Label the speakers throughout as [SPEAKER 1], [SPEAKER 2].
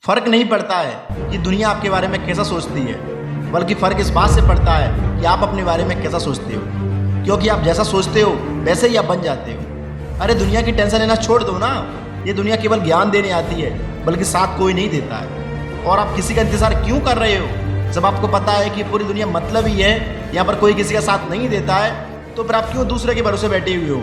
[SPEAKER 1] फ़र्क नहीं पड़ता है कि दुनिया आपके बारे में कैसा सोचती है, बल्कि फ़र्क इस बात से पड़ता है कि आप अपने बारे में कैसा सोचते हो। क्योंकि आप जैसा सोचते हो वैसे ही आप बन जाते हो। अरे दुनिया की टेंशन लेना छोड़ दो ना। ये दुनिया केवल ज्ञान देने आती है, बल्कि साथ कोई नहीं देता है। और आप किसी का इंतज़ार क्यों कर रहे हो जब आपको पता है कि पूरी दुनिया मतलब ही है, यहाँ पर कोई किसी का साथ नहीं देता है। तो फिर आप क्यों दूसरे के भरोसे बैठे हुए हो।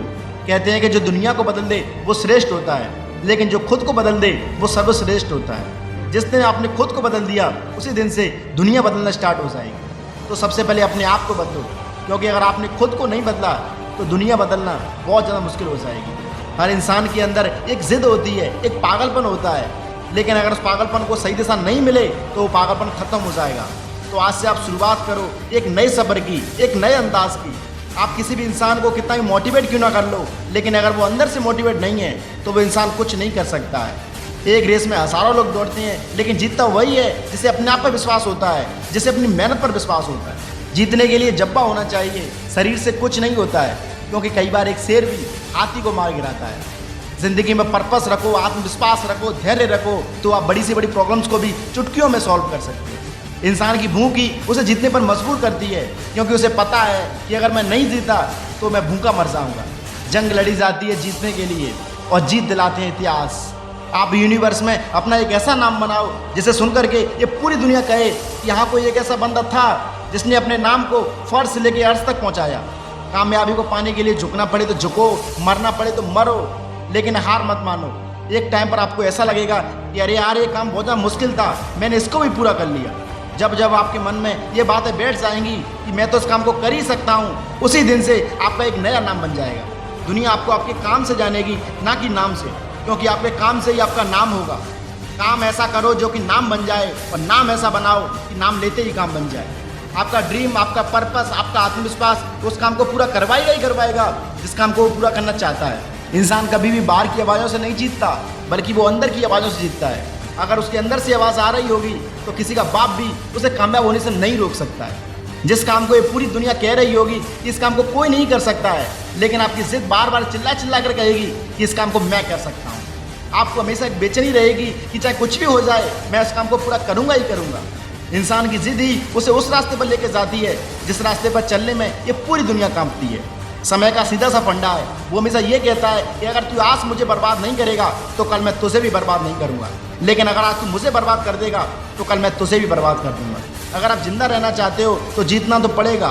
[SPEAKER 1] कहते हैं कि जो दुनिया को बदल दे वो श्रेष्ठ होता है, लेकिन जो खुद को बदल दे वो सर्वश्रेष्ठ होता है। जिस दिन आपने खुद को बदल दिया उसी दिन से दुनिया बदलना स्टार्ट हो जाएगी। तो सबसे पहले अपने आप को बदलो, क्योंकि अगर आपने खुद को नहीं बदला तो दुनिया बदलना बहुत ज़्यादा मुश्किल हो जाएगी। हर इंसान के अंदर एक जिद होती है, एक पागलपन होता है, लेकिन अगर उस पागलपन को सही दिशा नहीं मिले तो वो पागलपन खत्म हो जाएगा। तो आज से आप शुरुआत करो एक नए सफ़र की, एक नए अंदाज की। आप किसी भी इंसान को कितना भी मोटिवेट क्यों ना कर लो, लेकिन अगर वो अंदर से मोटिवेट नहीं है तो वो इंसान कुछ नहीं कर सकता है। एक रेस में हज़ारों लोग दौड़ते हैं, लेकिन जीतता वही है जिसे अपने आप पर विश्वास होता है, जिसे अपनी मेहनत पर विश्वास होता है। जीतने के लिए जब्बा होना चाहिए, शरीर से कुछ नहीं होता है। क्योंकि कई बार एक शेर भी हाथी को मार गिराता है। ज़िंदगी में पर्पस रखो, आत्मविश्वास रखो, धैर्य रखो, तो आप बड़ी से बड़ी प्रॉब्लम्स को भी चुटकियों में सॉल्व कर सकते हो। इंसान की भूख ही उसे जीतने पर मजबूर करती है, क्योंकि उसे पता है कि अगर मैं नहीं जीता तो मैं भूखा मर जाऊंगा। जंग लड़ी जाती है जीतने के लिए, और जीत दिलाते हैं इतिहास। आप यूनिवर्स में अपना एक ऐसा नाम बनाओ जिसे सुन करके ये पूरी दुनिया कहे कि यहाँ कोई एक ऐसा बंदा था जिसने अपने नाम को फर्श से लेकर अर्श तक पहुँचाया। कामयाबी को पाने के लिए झुकना पड़े तो झुको, मरना पड़े तो मरो, लेकिन हार मत मानो। एक टाइम पर आपको ऐसा लगेगा कि अरे यार ये काम बहुत ज़्यादा मुश्किल था, मैंने इसको भी पूरा कर लिया। जब जब आपके मन में ये बातें बैठ जाएंगी कि मैं तो इस काम को कर ही सकता हूँ, उसी दिन से आपका एक नया नाम बन जाएगा। दुनिया आपको आपके काम से जानेगी, ना कि नाम से, क्योंकि आपके काम से ही आपका नाम होगा। काम ऐसा करो जो कि नाम बन जाए, और नाम ऐसा बनाओ कि नाम लेते ही काम बन जाए। आपका ड्रीम, आपका पर्पस, आपका आत्मविश्वास उस काम को पूरा करवाएगा ही करवाएगा जिस काम को वो पूरा करना चाहता है। इंसान कभी भी बाहर की आवाज़ों से नहीं जीतता, बल्कि वो अंदर की आवाज़ों से जीतता है। अगर उसके अंदर से आवाज़ आ रही होगी तो किसी का बाप भी उसे कामयाब होने से नहीं रोक सकता है। जिस काम को ये पूरी दुनिया कह रही होगी कि इस काम को कोई नहीं कर सकता है, लेकिन आपकी जिद बार बार चिल्ला चिल्ला कर कहेगी कि इस काम को मैं कर सकता हूँ। आपको हमेशा एक बेचैनी रहेगी कि चाहे कुछ भी हो जाए मैं इस काम को पूरा करूँगा ही करूँगा। इंसान की जिद ही उसे उस रास्ते पर लेकर जाती है जिस रास्ते पर चलने में ये पूरी दुनिया कांपती है। समय का सीधा सा फंडा है, वो हमेशा ये कहता है कि अगर तू आज मुझे बर्बाद नहीं करेगा तो कल मैं तुझे भी बर्बाद नहीं करूँगा, लेकिन अगर आज तू मुझे बर्बाद कर देगा तो कल मैं तुझे भी बर्बाद कर दूँगा। अगर आप जिंदा रहना चाहते हो तो जीतना तो पड़ेगा,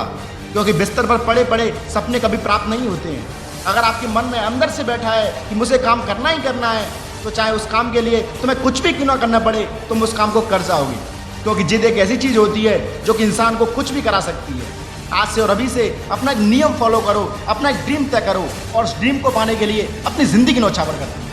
[SPEAKER 1] क्योंकि बिस्तर पर पड़े पड़े सपने कभी प्राप्त नहीं होते हैं। अगर आपके मन में अंदर से बैठा है कि मुझे काम करना ही करना है, तो चाहे उस काम के लिए तुम्हें कुछ भी क्यों ना करना पड़े, तुम उस काम को कर जाओगे। क्योंकि जिद एक ऐसी चीज़ होती है जो कि इंसान को कुछ भी करा सकती है। आज से और अभी से अपना एक नियम फॉलो करो, अपना एक ड्रीम तय करो, और उस ड्रीम को पाने के लिए अपनी ज़िंदगी न्यौछावर करो।